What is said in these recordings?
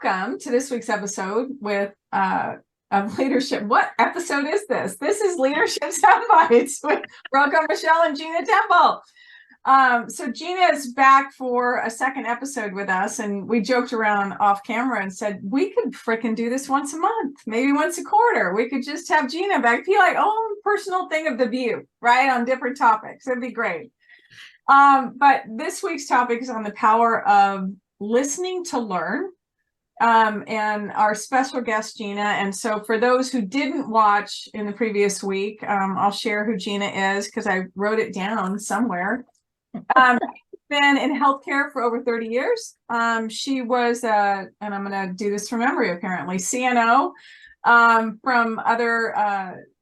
welcome to this week's episode of leadership. What episode is this? This is Leadership Soundbites with Roko, Michelle, and Gina Temple. So Gina is back for a second episode with us, and we joked around off camera and said we could fricking do this once a month, maybe once a quarter. We could just have Gina back, be like own personal thing of the view, right, on different topics. It'd be great. But this week's topic is on the power of listening to learn, and our special guest Gina. And so for those who didn't watch in the previous week, I'll share who Gina is because I wrote it down somewhere. Been in healthcare for over 30 years. She was and I'm going to do this from memory, apparently, CNO from other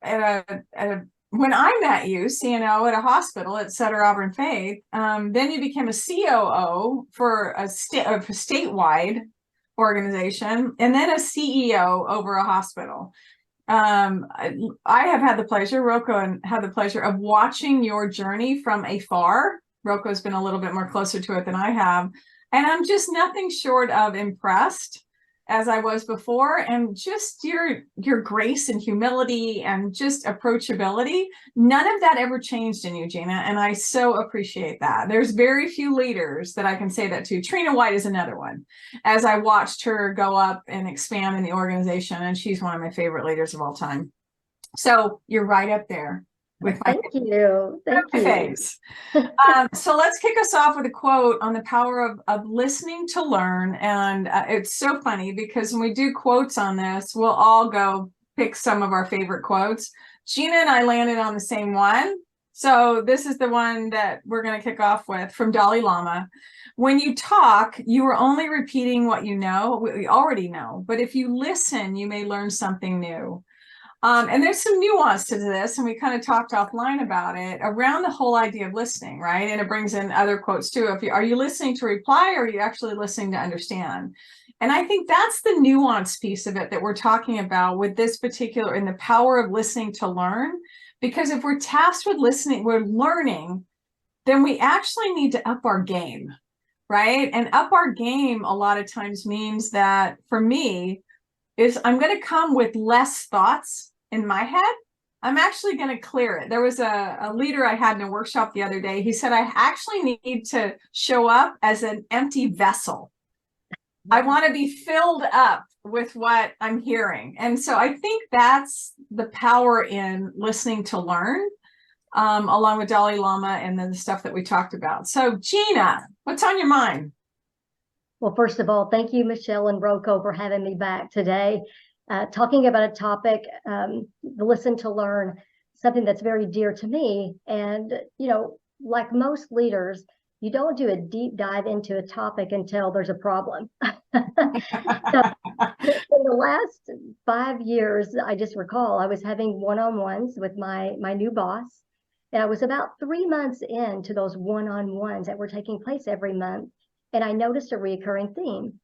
when I met you, CNO at a hospital at Sutter Auburn Faith. Then you became a COO for a statewide organization, and then a CEO over a hospital. I have had the pleasure, Roko, and had the pleasure of watching your journey from afar. Roko's been a little bit more closer to it than I have, and I'm just nothing short of impressed as I was before, and just your grace and humility and just approachability. None of that ever changed in you, Gina, and I so appreciate that. There's very few leaders that I can say that to. Trina White is another one, as I watched her go up and expand in the organization, and she's one of my favorite leaders of all time. So you're right up there with my faves. So let's kick us off with a quote on the power of listening to learn. And it's so funny because when we do quotes on this, we'll all go pick some of our favorite quotes. Gina and I landed on the same one. So this is the one that we're going to kick off with, from Dalai Lama. When you talk, you are only repeating what you know, what we already know. But if you listen, you may learn something new. And there's some nuance to this, and we kind of talked offline about it around the whole idea of listening, right? And it brings in other quotes too. Are you listening to reply, or are you actually listening to understand? And I think that's the nuance piece of it that we're talking about with this particular, in the power of listening to learn. Because if we're tasked with listening, we're learning, then we actually need to up our game, right? And up our game a lot of times means that, for me, is I'm going to come with less thoughts in my head. I'm actually going to clear it. There was a leader I had in a workshop the other day. He said, I actually need to show up as an empty vessel. I want to be filled up with what I'm hearing. And so I think that's the power in listening to learn, along with Dalai Lama and then the stuff that we talked about. So Gina, what's on your mind? Well, first of all, thank you, Michelle and Roko, for having me back today. Talking about a topic, the listen to learn, something that's very dear to me. And, like most leaders, you don't do a deep dive into a topic until there's a problem. So, in the last 5 years, I just recall I was having one-on-ones with my new boss. And I was about 3 months into those one-on-ones that were taking place every month. And I noticed a recurring theme.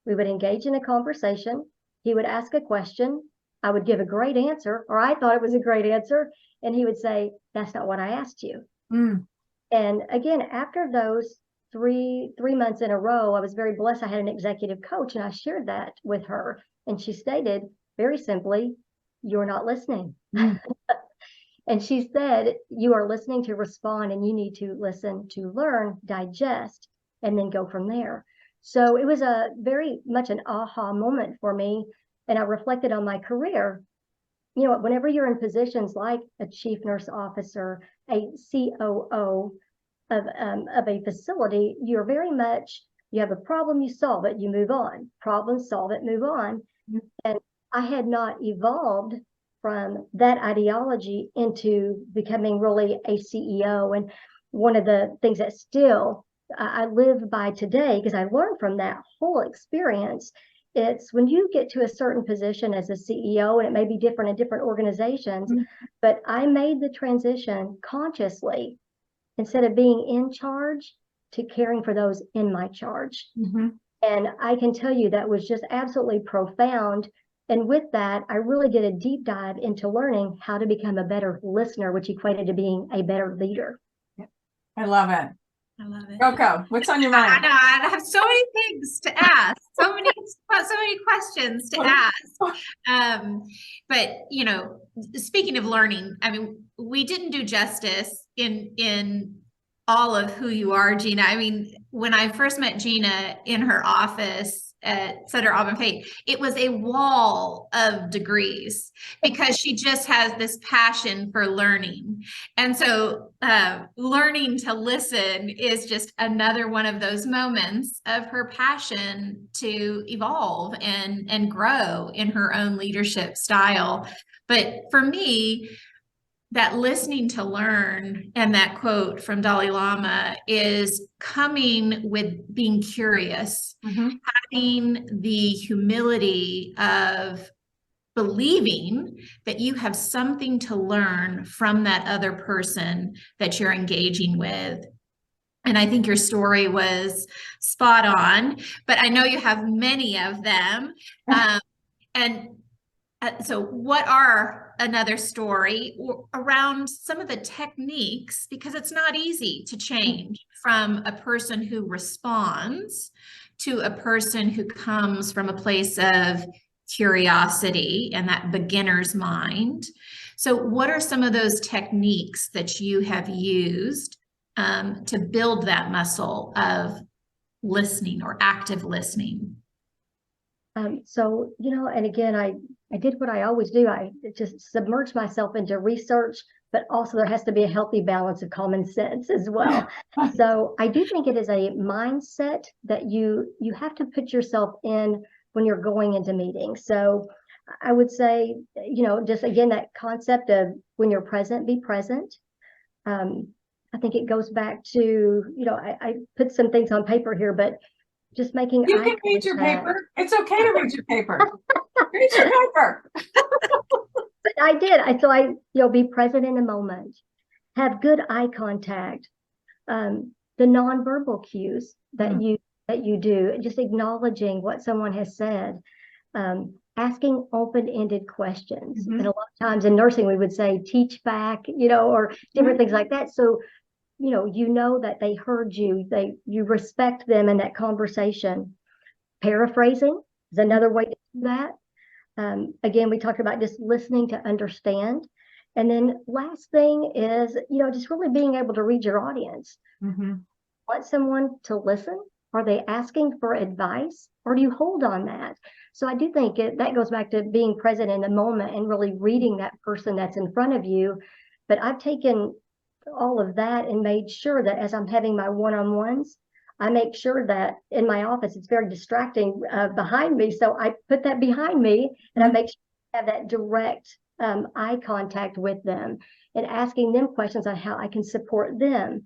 We would engage in a conversation. He would ask a question. I would give a great answer, or I thought it was a great answer. And he would say, that's not what I asked you. Mm. And again, after those three months in a row, I was very blessed. I had an executive coach, and I shared that with her. And she stated very simply, you're not listening. Mm. And she said, you are listening to respond, and you need to listen to learn, digest, and then go from there. So it was a very much an aha moment for me. And I reflected on my career. Whenever you're in positions like a chief nurse officer, a COO of a facility, you're very much, you have a problem, you solve it, you move on. Problem, solve it, move on. Mm-hmm. And I had not evolved from that ideology into becoming really a CEO. And one of the things that still I live by today, because I learned from that whole experience, it's when you get to a certain position as a CEO, and it may be different in different organizations, mm-hmm. but I made the transition consciously, instead of being in charge, to caring for those in my charge. Mm-hmm. And I can tell you that was just absolutely profound. And with that, I really did a deep dive into learning how to become a better listener, which equated to being a better leader. I love it. I love it. Roko, what's on your I mind? know I have so many things to ask, so many questions to ask. But speaking of learning, I mean, we didn't do justice in all of who you are, Gina. I mean, when I first met Gina in her office at Sutter Auburn Fate, it was a wall of degrees because she just has this passion for learning. And so learning to listen is just another one of those moments of her passion to evolve and grow in her own leadership style. But for me, that listening to learn and that quote from Dalai Lama is coming with being curious, having the humility of believing that you have something to learn from that other person that you're engaging with. And I think your story was spot on, but I know you have many of them. So what are another story around some of the techniques, because it's not easy to change from a person who responds to a person who comes from a place of curiosity and that beginner's mind. So what are some of those techniques that you have used to build that muscle of listening or active listening? So, and again, I did what I always do. I just submerged myself into research, but also there has to be a healthy balance of common sense as well. So I do think it is a mindset that you have to put yourself in when you're going into meetings. So I would say, just again, that concept of when you're present, be present. I think it goes back to, I put some things on paper here, but just making You can read your paper. It's okay to read your paper. Read your paper. But I did. Be present in the moment. Have good eye contact. The nonverbal cues that you do, just acknowledging what someone has said. Asking open-ended questions. And a lot of times in nursing, we would say teach back, or different things like that. So that they heard you, you respect them in that conversation. Paraphrasing is another way to do that. Again, we talked about just listening to understand. And then last thing is, just really being able to read your audience. Want someone to listen? Are they asking for advice, or do you hold on that? So I do think that goes back to being present in the moment and really reading that person that's in front of you. But I've taken all of that and made sure that as I'm having my one-on-ones, I make sure that in my office, it's very distracting behind me. So I put that behind me and I make sure I have that direct eye contact with them and asking them questions on how I can support them,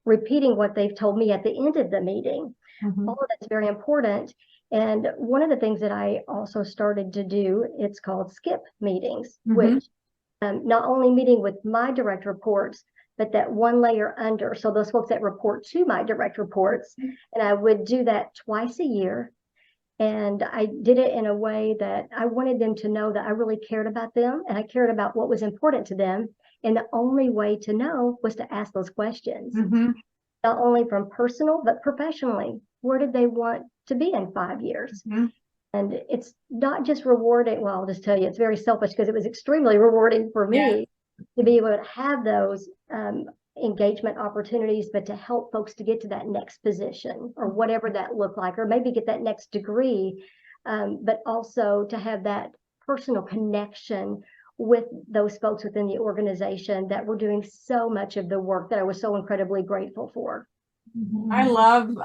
repeating what they've told me at the end of the meeting. All of that's very important. And one of the things that I also started to do, it's called skip meetings, which not only meeting with my direct reports, but that one layer under. So those folks that report to my direct reports, and I would do that twice a year. And I did it in a way that I wanted them to know that I really cared about them and I cared about what was important to them. And the only way to know was to ask those questions, not only from personal, but professionally. Where did they want to be in 5 years? And it's not just rewarding. Well, I'll just tell you, it's very selfish because it was extremely rewarding for me to be able to have those engagement opportunities, but to help folks to get to that next position or whatever that looked like, or maybe get that next degree, but also to have that personal connection with those folks within the organization that were doing so much of the work that I was so incredibly grateful for. I love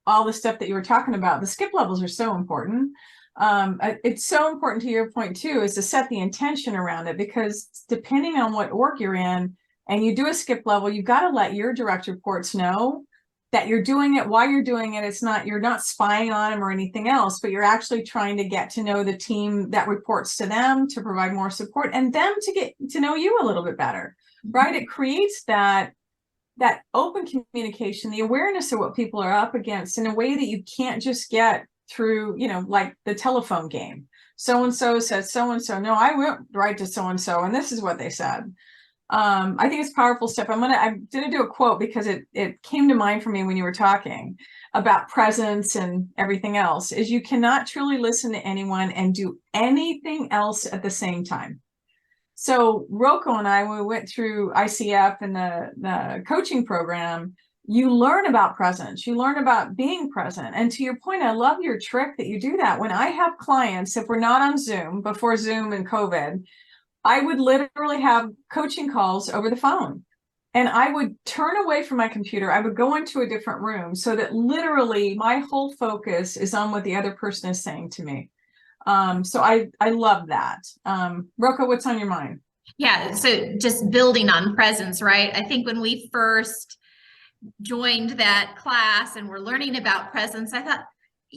all the stuff that you were talking about. The skip levels are so important. It's so important to your point too, is to set the intention around it, because depending on what org you're in and you do a skip level, you've got to let your direct reports know that you're doing it while you're doing it. It's not, you're not spying on them or anything else, but you're actually trying to get to know the team that reports to them, to provide more support, and them to get to know you a little bit better, right? It creates that open communication, the awareness of what people are up against in a way that you can't just get through, like the telephone game. So-and-so said so-and-so. No, I went right to so-and-so, and this is what they said. I think it's powerful stuff. I'm gonna do a quote because it came to mind for me when you were talking about presence and everything else, is you cannot truly listen to anyone and do anything else at the same time. So Roko and I, when we went through ICF and the coaching program, you learn about presence, you learn about being present. And to your point, I love your trick that you do that. When I have clients, if we're not on Zoom, before Zoom and COVID, I would literally have coaching calls over the phone. And I would turn away from my computer. I would go into a different room so that literally my whole focus is on what the other person is saying to me. So I love that. Roko, what's on your mind? Yeah, so just building on presence, right? I think when we first joined that class and we're learning about presence, I thought,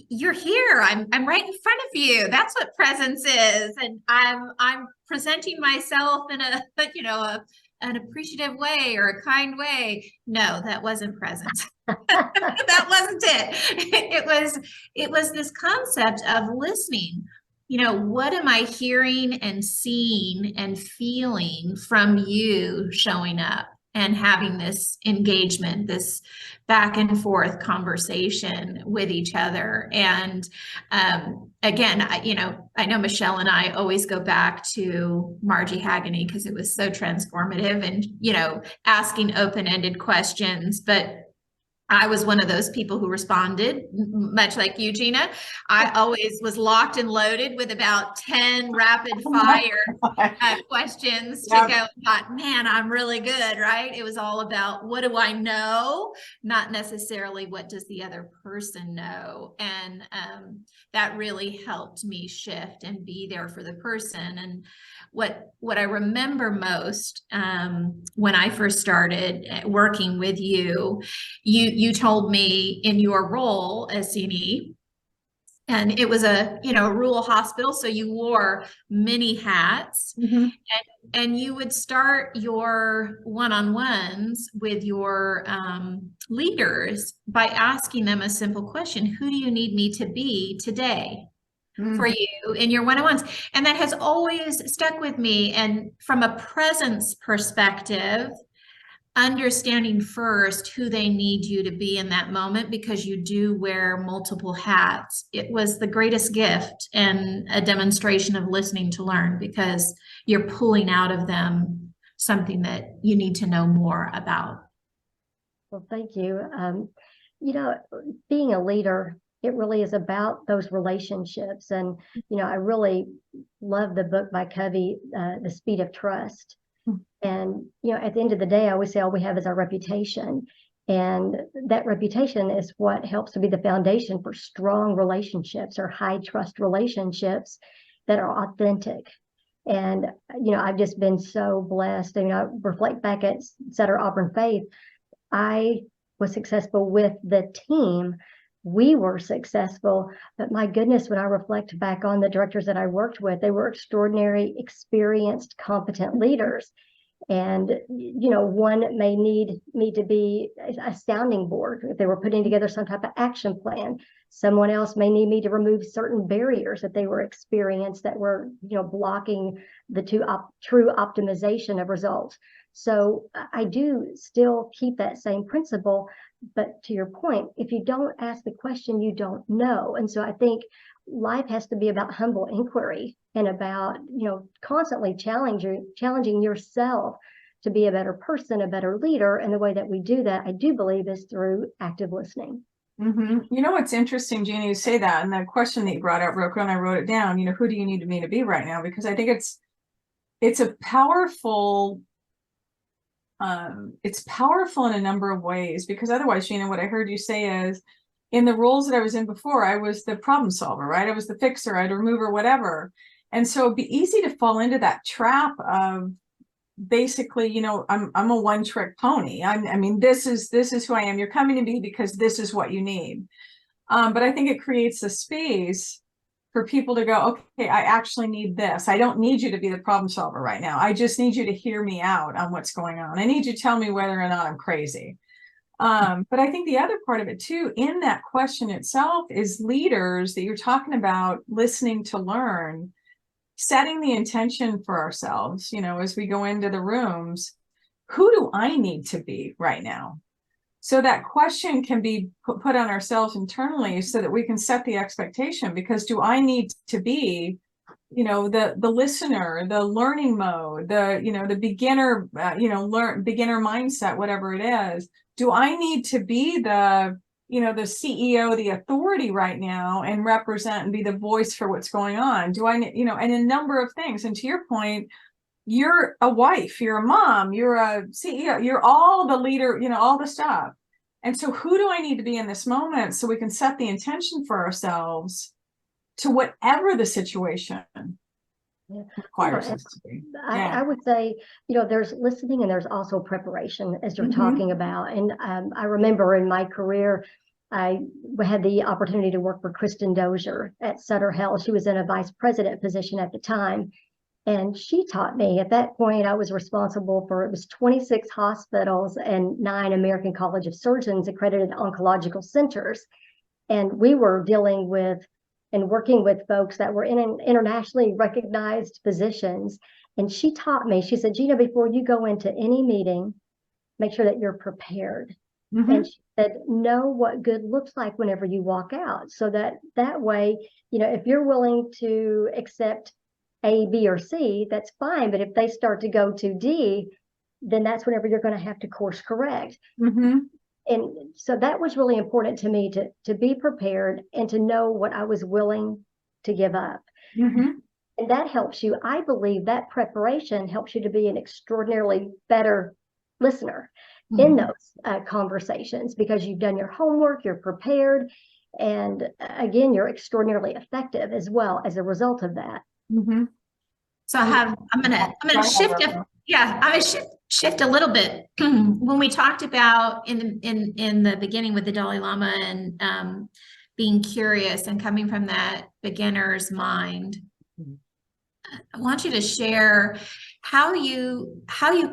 you're here. I'm right in front of you. That's what presence is. And I'm presenting myself in an appreciative way or a kind way. No, that wasn't presence. That wasn't it. It was this concept of listening. What am I hearing and seeing and feeling from you showing up and having this engagement, this back and forth conversation with each other. And again, I know Michelle and I always go back to Margie Hagney because it was so transformative and, asking open-ended questions, but I was one of those people who responded, much like you, Gina. I always was locked and loaded with about 10 rapid fire questions to go and thought, man, I'm really good, right? It was all about what do I know, not necessarily what does the other person know. And that really helped me shift and be there for the person. And what I remember most when I first started working with you, you told me in your role as CNE, and it was a rural hospital, so you wore many hats, Mm-hmm. and you would start your one-on-ones with your leaders by asking them a simple question: who do you need me to be today for you in your one-on-ones? And that has always stuck with me. And from a presence perspective, understanding first who they need you to be in that moment, because you do wear multiple hats. It was the greatest gift and a demonstration of listening to learn, because you're pulling out of them something that you need to know more about. Well, thank you. Being a leader, it really is about those relationships. And, I really love the book by Covey, The Speed of Trust. And, at the end of the day, I always say all we have is our reputation. And that reputation is what helps to be the foundation for strong relationships or high trust relationships that are authentic. And, I've just been so blessed. I reflect back at Sutter Auburn Faith. I was successful with the team. We were successful, but my goodness, when I reflect back on the directors that I worked with, they were extraordinary, experienced, competent leaders. And, one may need me to be a sounding board if they were putting together some type of action plan. Someone else may need me to remove certain barriers that they were experienced that were, blocking the true optimization of results. So I do still keep that same principle. But to your point, if you don't ask the question, you don't know. And so I think life has to be about humble inquiry and about, constantly challenging yourself to be a better person, a better leader. And the way that we do that, I do believe, is through active listening. Mm-hmm. What's interesting, Gina, you say that, and the question that you brought up, Roko, and I wrote it down, who do you need me to be right now? Because I think it's powerful in a number of ways, because otherwise, Gina, what I heard you say is, in the roles that I was in before, I was the problem solver, right? I was the fixer, I'd remove or whatever. And so it'd be easy to fall into that trap of basically, I'm a one-trick pony. This is who I am. You're coming to me because this is what you need. But I think it creates a space for people to go, okay, I actually need this. I don't need you to be the problem solver right now. I just need you to hear me out on what's going on. I need you to tell me whether or not I'm crazy. But I think the other part of it too, in that question itself, is leaders that you're talking about listening to learn. setting the intention for ourselves, you know, as we go into the rooms, who do I need to be right now? So that question can be put on ourselves internally so that we can set the expectation, because do I need to be, you know, the listener, the learning mode, the, you know, the beginner, beginner mindset, whatever it is. Do I need to be the, you know, the CEO, the authority right now, and represent and be the voice for what's going on? Do I, you know, and a number of things. And to your point, you're a wife, you're a mom, you're a CEO, you're all the leader, you know, all the stuff. And so who do I need to be in this moment so we can set the intention for ourselves to whatever the situation requires us to be? I would say, you know, there's listening and there's also preparation, as you're talking about. And I remember in my career, I had the opportunity to work for Kristen Dozier at Sutter Health. She was in a vice president position at the time. And she taught me, at that point, I was responsible for, it was 26 hospitals and 9 American College of Surgeons accredited oncological centers. And we were dealing with and working with folks that were in internationally recognized positions. And she taught me, she said, Gina, before you go into any meeting, make sure that you're prepared. And she said, know what good looks like whenever you walk out. So that way, you know, if you're willing to accept A, B, or C, that's fine. But if they start to go to D, then that's whenever you're going to have to course correct. And so that was really important to me, to be prepared and to know what I was willing to give up. And that helps you. I believe that preparation helps you to be an extraordinarily better listener in those conversations, because you've done your homework, you're prepared. And again, you're extraordinarily effective as well as a result of that. So I'm gonna shift shift a little bit. When we talked about in the beginning with the Dalai Lama and being curious and coming from that beginner's mind, I want you to share how you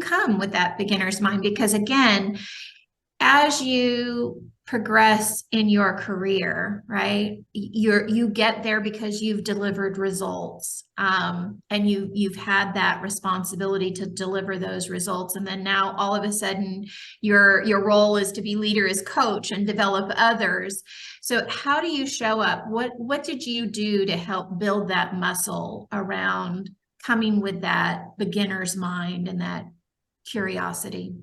come with that beginner's mind, because again, as you progress in your career, right, you get there because you've delivered results, and you've had that responsibility to deliver those results, and then now all of a sudden your role is to be leader as coach and develop others. So how do you show up? What did you do to help build that muscle around coming with that beginner's mind and that curiosity?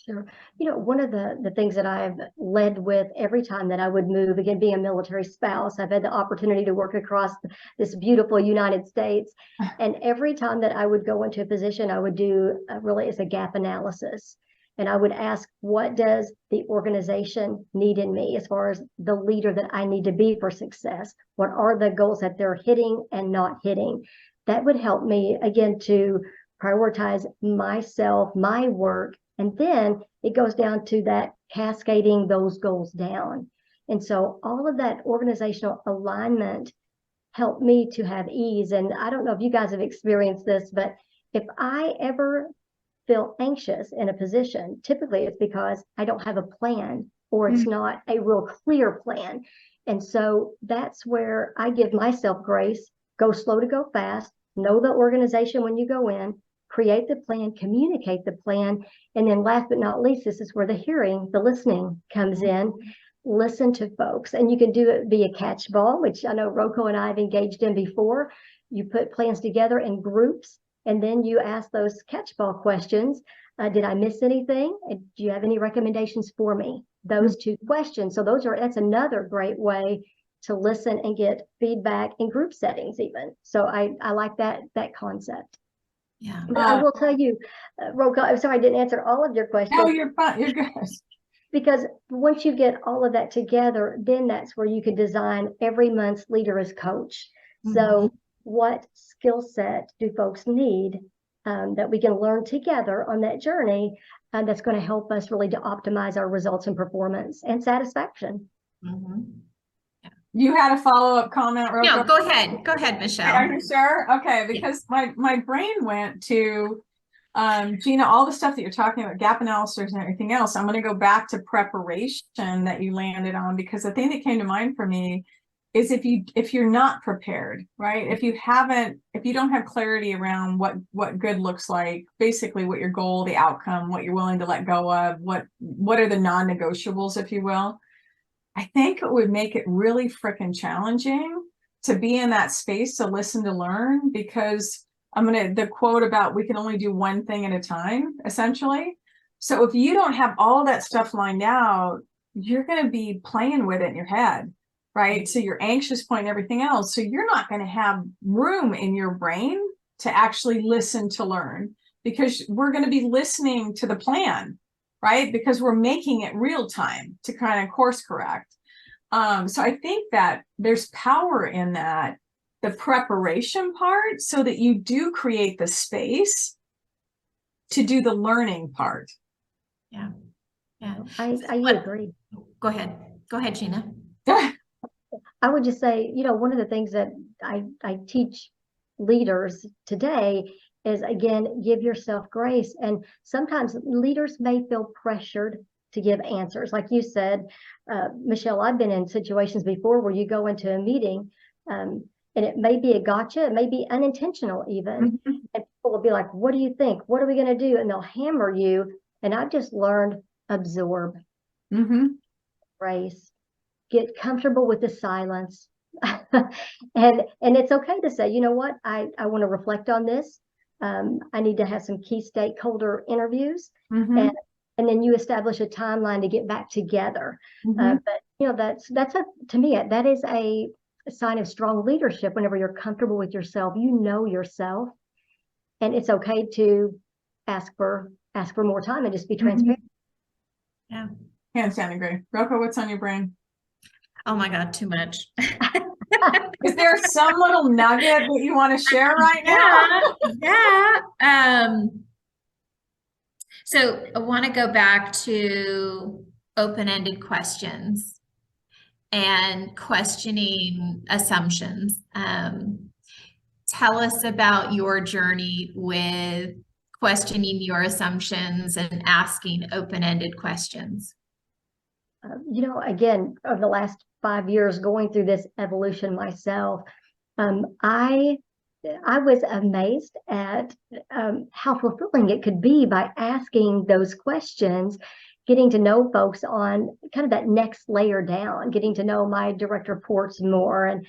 Sure. You know, one of the things that I've led with every time that I would move, again, being a military spouse, I've had the opportunity to work across this beautiful United States. And every time that I would go into a position, I would do really as a gap analysis. And I would ask, what does the organization need in me as far as the leader that I need to be for success? What are the goals that they're hitting and not hitting? That would help me, again, to prioritize myself, my work. And then it goes down to that cascading those goals down. And so all of that organizational alignment helped me to have ease. And I don't know if you guys have experienced this, but if I ever feel anxious in a position, typically it's because I don't have a plan, or it's not a real clear plan. And so that's where I give myself grace. Go slow to go fast. Know the organization when you go in. Create the plan, communicate the plan. And then last but not least, this is where the hearing, the listening comes in. Listen to folks. And you can do it via catchball, which I know Roko and I have engaged in before. You put plans together in groups, and then you ask those catchball questions. Did I miss anything? Do you have any recommendations for me? Those 2 questions. So that's another great way to listen and get feedback in group settings even. So I like that concept. Yeah. But I will tell you, Roko, I'm sorry I didn't answer all of your questions. No, you're fine. You're good. Because once you get all of that together, then that's where you can design every month's leader as coach. So what skill set do folks need that we can learn together on that journey that's going to help us really to optimize our results and performance and satisfaction? You had a follow-up comment, Roko? No, go ahead, Michelle. Are you sure? Okay, because my brain went to Gina, all the stuff that you're talking about, gap analysis and everything else. I'm going to go back to preparation that you landed on, because the thing that came to mind for me is if you're not prepared, right? If you don't have clarity around what good looks like, basically what your goal, the outcome, what you're willing to let go of, what are the non-negotiables, if you will, I think it would make it really freaking challenging to be in that space to listen to learn, because the quote about we can only do one thing at a time, essentially. So if you don't have all that stuff lined out, you're going to be playing with it in your head, right? So your anxious point and everything else. So you're not going to have room in your brain to actually listen to learn, because we're going to be listening to the plan, right? Because we're making it real time to kind of course correct. So I think that there's power in that, the preparation part, so that you do create the space to do the learning part. Yeah. Yeah. I agree. Go ahead. Go ahead, Gina. I would just say, one of the things that I teach leaders today is, again, give yourself grace. And sometimes leaders may feel pressured to give answers. Like you said, Michelle, I've been in situations before where you go into a meeting and it may be a gotcha, it may be unintentional even. Mm-hmm. And people will be like, what do you think? What are we going to do? And they'll hammer you. And I've just learned, absorb, grace, get comfortable with the silence. and it's okay to say, you know what, I want to reflect on this. I need to have some key stakeholder interviews. And then you establish a timeline to get back together. But to me, that is a sign of strong leadership. Whenever you're comfortable with yourself, you know yourself, and it's okay to ask for more time and just be transparent. Yeah. Hands down agree. Roko, what's on your brain? Oh my God, too much. Is there some little nugget that you want to share right now? Yeah. So I want to go back to open-ended questions and questioning assumptions. Tell us about your journey with questioning your assumptions and asking open-ended questions. Again, over the last 5 years going through this evolution myself, I was amazed at how fulfilling it could be by asking those questions, getting to know folks on kind of that next layer down, getting to know my direct reports more, and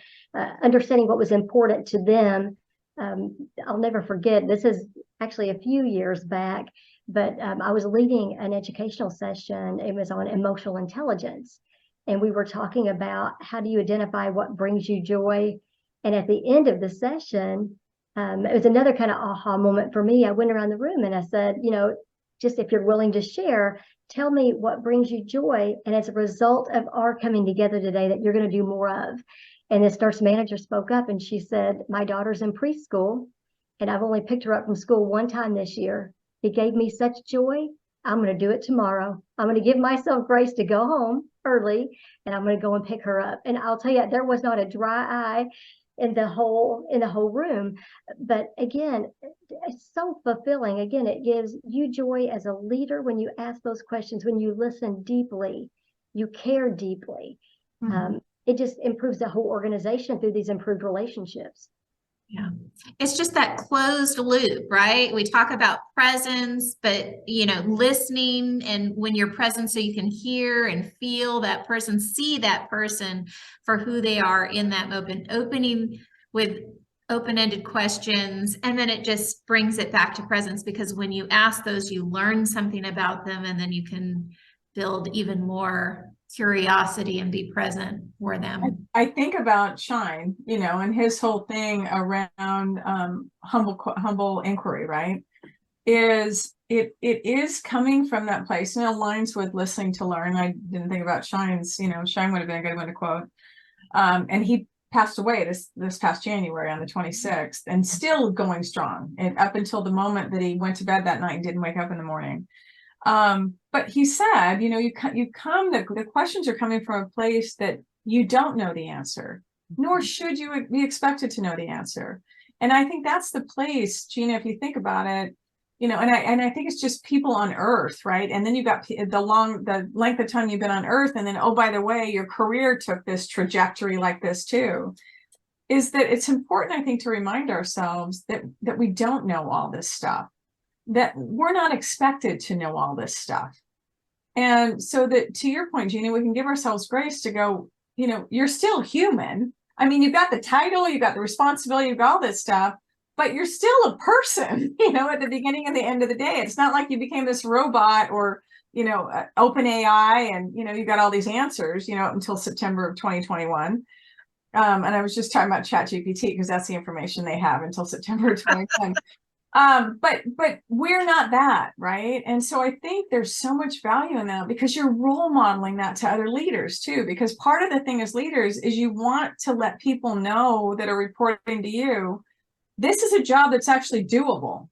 understanding what was important to them. I'll never forget, this is actually a few years back, but I was leading an educational session. It was on emotional intelligence. And we were talking about how do you identify what brings you joy. And at the end of the session, it was another kind of aha moment for me. I went around the room and I said, just if you're willing to share, tell me what brings you joy. And as a result of our coming together today, that you're going to do more of. And this nurse manager spoke up and she said, my daughter's in preschool and I've only picked her up from school one time this year. It gave me such joy. I'm going to do it tomorrow. I'm going to give myself grace to go home early and I'm going to go and pick her up. And I'll tell you, there was not a dry eye in the whole room. But again, it's so fulfilling. Again, it gives you joy as a leader when you ask those questions, when you listen deeply, you care deeply. It just improves the whole organization through these improved relationships. Yeah. It's just that closed loop, right? We talk about presence, but listening, and when you're present so you can hear and feel that person, see that person for who they are in that moment, opening with open-ended questions, and then it just brings it back to presence, because when you ask those, you learn something about them, and then you can build even more curiosity and be present for them. I think about Shine, and his whole thing around humble inquiry, right? It is coming from that place, and it aligns with listening to learn. I didn't think about Shine's, Shine would have been a good one to quote. And he passed away this past January on the 26th, and still going strong, and up until the moment that he went to bed that night and didn't wake up in the morning. But he said, the questions are coming from a place that you don't know the answer, nor should you be expected to know the answer. And I think that's the place, Gina, if you think about it, and I think it's just people on earth, right? And then you've got the length of time you've been on earth, and then, oh, by the way, your career took this trajectory like this too. Is that it's important, I think, to remind ourselves that we don't know all this stuff, that we're not expected to know all this stuff. And so that, to your point, Gina, we can give ourselves grace to go, you're still human. I mean, you've got the title, you've got the responsibility, you've got all this stuff, but you're still a person, at the beginning and the end of the day. It's not like you became this robot or, open AI and, you got all these answers, until September of 2021. And I was just talking about ChatGPT because that's the information they have until September 2020. But we're not that, right? And so I think there's so much value in that because you're role modeling that to other leaders too. Because part of the thing as leaders is you want to let people know that are reporting to you, this is a job that's actually doable.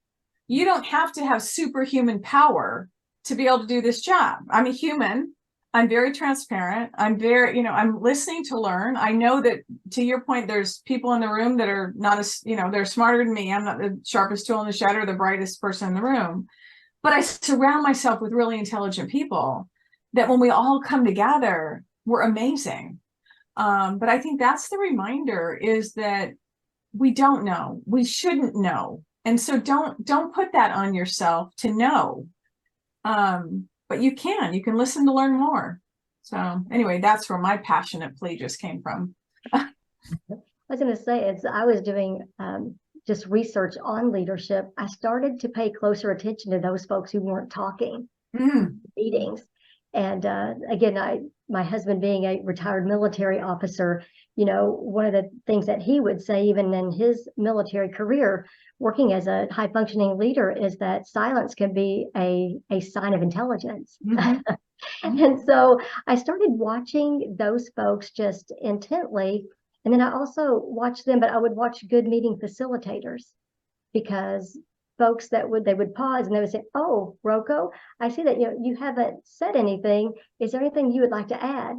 You don't have to have superhuman power to be able to do this job. I'm a human. I'm very transparent. I'm I'm listening to learn. I know that, to your point, there's people in the room that are not as, they're smarter than me. I'm not the sharpest tool in the shed or the brightest person in the room, but I surround myself with really intelligent people that when we all come together, we're amazing. But I think that's the reminder, is that we don't know, we shouldn't know. And so don't put that on yourself to know. But you can listen to learn more. So anyway, that's where my passionate plea just came from. I was going to say, as I was doing just research on leadership, I started to pay closer attention to those folks who weren't talking meetings. And again, my husband being a retired military officer, one of the things that he would say, even in his military career, working as a high functioning leader, is that silence can be a sign of intelligence. And so I started watching those folks just intently. And then I also watched them, but I would watch good meeting facilitators, because folks they would pause and they would say, "Oh, Roko, I see that you haven't said anything. Is there anything you would like to add?"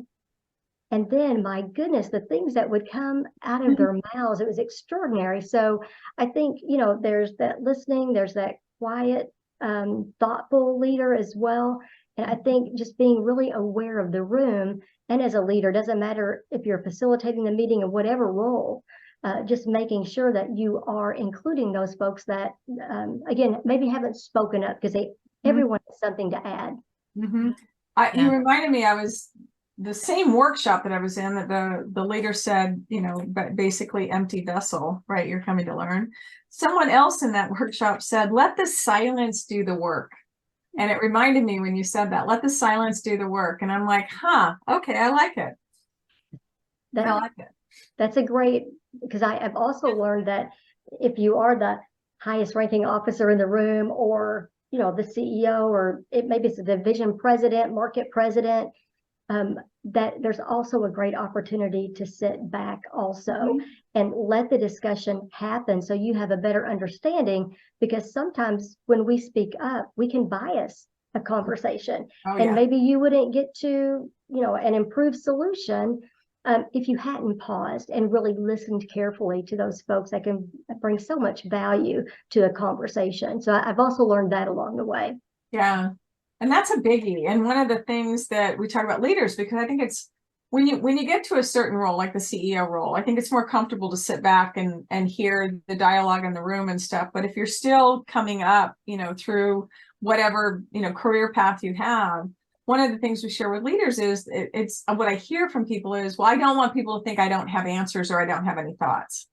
And then, my goodness, the things that would come out of their mouths, it was extraordinary. So I think, there's that listening, there's that quiet, thoughtful leader as well. And I think just being really aware of the room, and as a leader, doesn't matter if you're facilitating the meeting in whatever role, just making sure that you are including those folks that, again, maybe haven't spoken up, because everyone has something to add. You reminded me, the same workshop that I was in, that the leader said, but basically empty vessel, right? You're coming to learn. Someone else in that workshop said, let the silence do the work. And it reminded me when you said that, let the silence do the work. And I'm like, okay, I like it. I like it. That's a great, because I've also learned that if you are the highest ranking officer in the room, or, the CEO, or maybe it's a division president, market president, that there's also a great opportunity to sit back also and let the discussion happen, so you have a better understanding, because sometimes when we speak up, we can bias a conversation, and maybe you wouldn't get to, an improved solution if you hadn't paused and really listened carefully to those folks that can bring so much value to a conversation. So I've also learned that along the way. Yeah. And that's a biggie. And one of the things that we talk about leaders, because I think it's when you get to a certain role, like the CEO role, I think it's more comfortable to sit back and hear the dialogue in the room and stuff. But if you're still coming up, through whatever, career path you have, one of the things we share with leaders is it's what I hear from people is, well, I don't want people to think I don't have answers or I don't have any thoughts.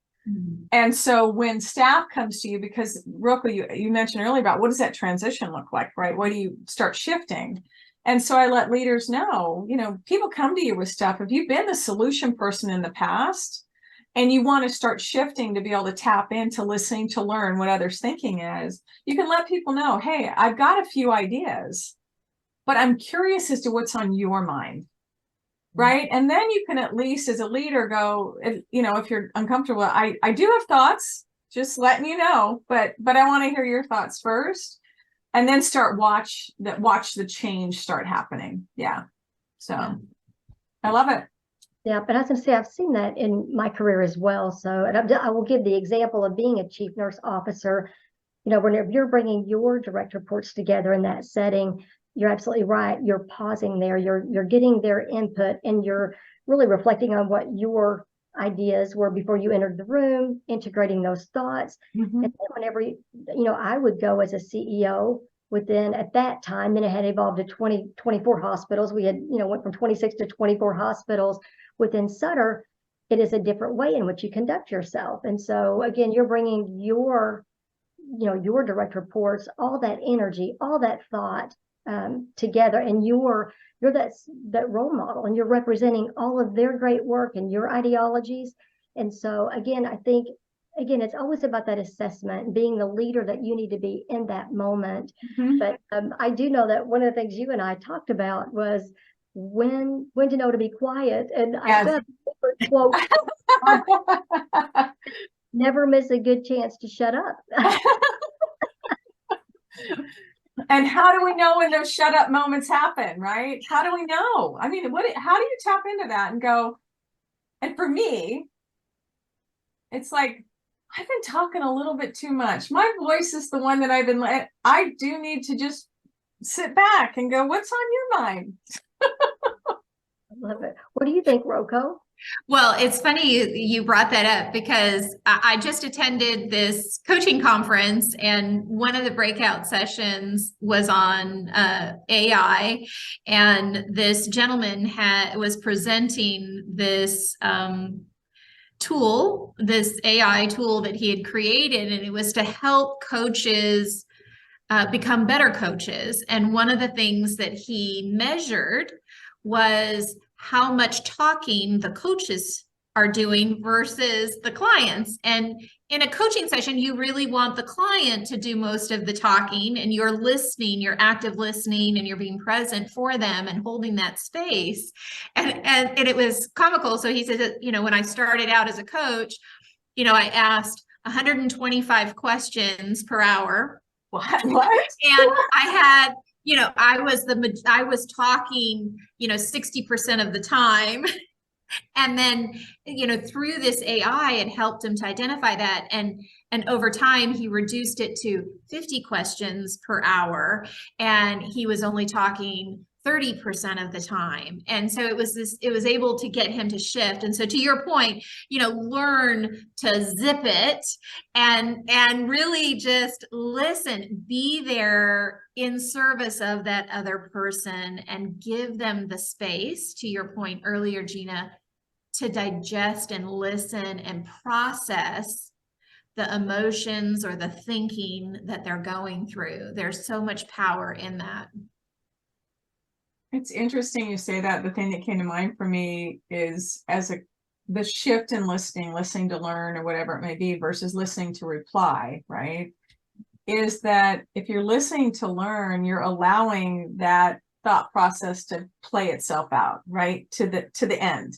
And so when staff comes to you, because Roko, you mentioned earlier about what does that transition look like, right? What do you start shifting? And so I let leaders know, people come to you with stuff. If you've been the solution person in the past and you want to start shifting to be able to tap into listening to learn what others' thinking is, you can let people know, hey, I've got a few ideas, but I'm curious as to what's on your mind. Right. And then you can at least as a leader go, if you're uncomfortable, I do have thoughts, just letting you know, but I want to hear your thoughts first, and then watch the change start happening. Yeah. So I love it. Yeah. But I was going to say, I've seen that in my career as well. So, and I will give the example of being a chief nurse officer. whenever you're bringing your direct reports together in that setting, you're absolutely right. You're pausing there. You're getting their input, and you're really reflecting on what your ideas were before you entered the room, integrating those thoughts. Mhm. And then whenever I would go as a CEO within, at that time, then it had evolved to 24 hospitals. We had, went from 26 to 24 hospitals within Sutter. It is a different way in which you conduct yourself. And so again, you're bringing your direct reports, all that energy, all that thought together, and you're that role model, and you're representing all of their great work and your ideologies. And so again, I think it's always about that assessment, being the leader that you need to be in that moment. Mhm. But I do know that one of the things you and I talked about was when to know to be quiet. And Yes. I still have a quote: never miss a good chance to shut up. And how do we know when those shut up moments happen, right? How do we know? I mean, how do you tap into that and go? And for me, it's like, I've been talking a little bit too much. My voice is the one that I do need to just sit back and go, what's on your mind? I love it. What do you think, Roko? Well, it's funny you brought that up, because I just attended this coaching conference, and one of the breakout sessions was on AI, and this gentleman was presenting this tool, this AI tool that he had created, and it was to help coaches become better coaches. And one of the things that he measured was how much talking the coaches are doing versus the clients. And in a coaching session, you really want the client to do most of the talking, and you're listening, you're active listening, and you're being present for them and holding that space. And it was comical. So he said that, when I started out as a coach, I asked 125 questions per hour. What? And I had, I was talking, 60% of the time. And then, through this AI, it helped him to identify that. And over time, he reduced it to 50 questions per hour. And he was only talking 30% of the time. And so it was able to get him to shift. And so to your point, learn to zip it and really just listen, be there in service of that other person, and give them the space, to your point earlier, Gina, to digest and listen and process the emotions or the thinking that they're going through. There's so much power in that. It's interesting you say that. The thing that came to mind for me is the shift in listening to learn, or whatever it may be, versus listening to reply, right? Is that if you're listening to learn, you're allowing that thought process to play itself out, right? To the end,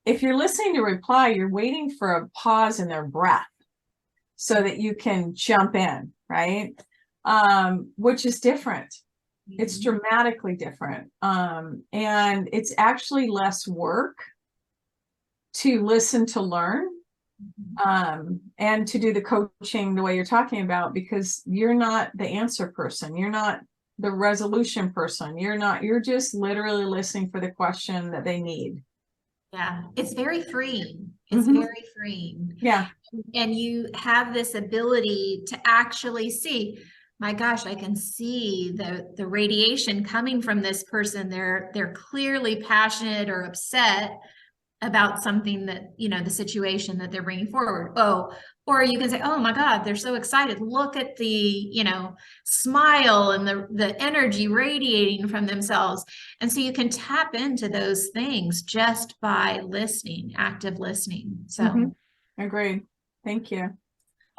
If you're listening to reply, you're waiting for a pause in their breath so that you can jump in, right? Which is different. It's dramatically different. And it's actually less work to listen to learn, and to do the coaching the way you're talking about, because you're not the answer person. You're not the resolution person. You're just literally listening for the question that they need. Yeah, it's very freeing. It's Mhm. very freeing. Yeah. And you have this ability to actually see, my gosh, I can see the radiation coming from this person. They're clearly passionate or upset about something that, the situation that they're bringing forward. Or you can say, oh my God, they're so excited. Look at the, smile and the energy radiating from themselves. And so you can tap into those things just by listening, active listening. So Agreed. Thank you.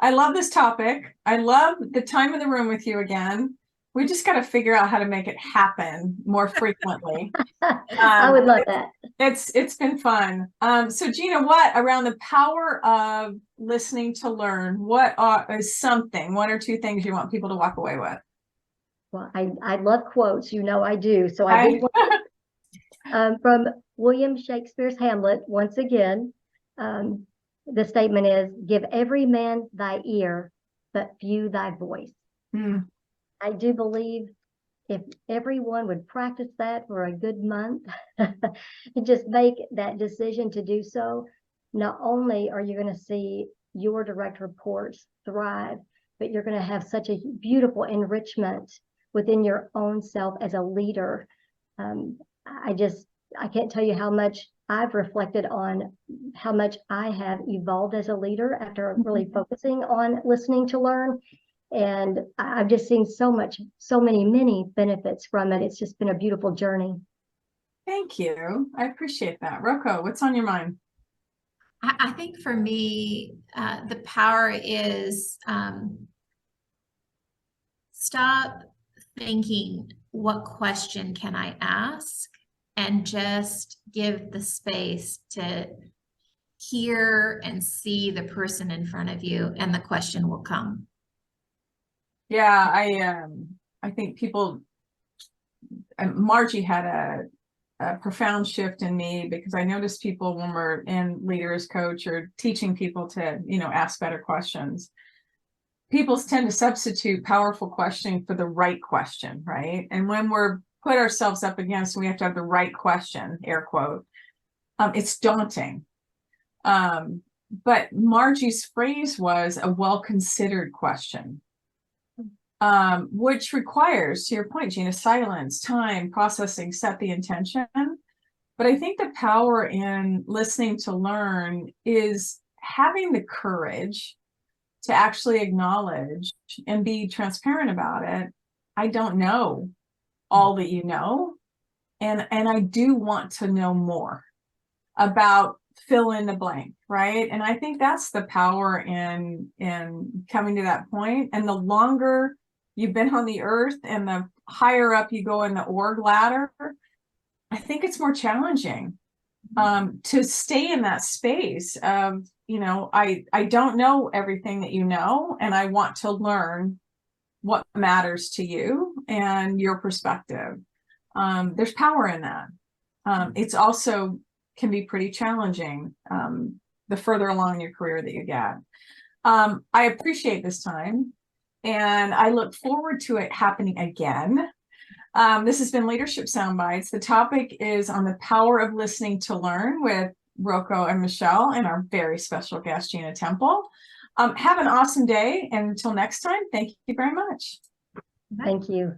I love this topic. I love the time in the room with you again. We just got to figure out how to make it happen more frequently. I would love that. It's been fun. So Gina, what around the power of listening to learn, is one or two things you want people to walk away with? Well, I love quotes, I do. So I did one from William Shakespeare's Hamlet once again. The statement is, give every man thy ear, but few thy voice. Mm. I do believe if everyone would practice that for a good month and just make that decision to do so, not only are you going to see your direct reports thrive, but you're going to have such a beautiful enrichment within your own self as a leader. I can't tell you how much I've reflected on how much I have evolved as a leader after really focusing on listening to learn. And I've just seen so many benefits from it. It's just been a beautiful journey. Thank you. I appreciate that. Roko, what's on your mind? I think for me, the power is stop thinking, what question can I ask? And just give the space to hear and see the person in front of you, and the question will come. Yeah, I think people, Margie had a profound shift in me, because I noticed people when we're in leaders coach or teaching people to, ask better questions, people tend to substitute powerful questioning for the right question, right? And when we're put ourselves up against, we have to have the right question, air quote, it's daunting. But Margie's phrase was a well-considered question, which requires, to your point, Gina, silence, time, processing, set the intention. But I think the power in listening to learn is having the courage to actually acknowledge and be transparent about it. I don't know all that you know, and I do want to know more about fill in the blank, right? And I think that's the power in coming to that point. And the longer you've been on the earth and the higher up you go in the org ladder, I think it's more challenging to stay in that space of, I don't know everything that you know, and I want to learn what matters to you and your perspective. There's power in that. It's also can be pretty challenging the further along in your career that you get. I appreciate this time, and I look forward to it happening again. This has been Leadership Soundbites. The topic is on the power of listening to learn with Roko and Michelle and our very special guest, Gina Temple. Have an awesome day, and until next time, thank you very much. Thank you.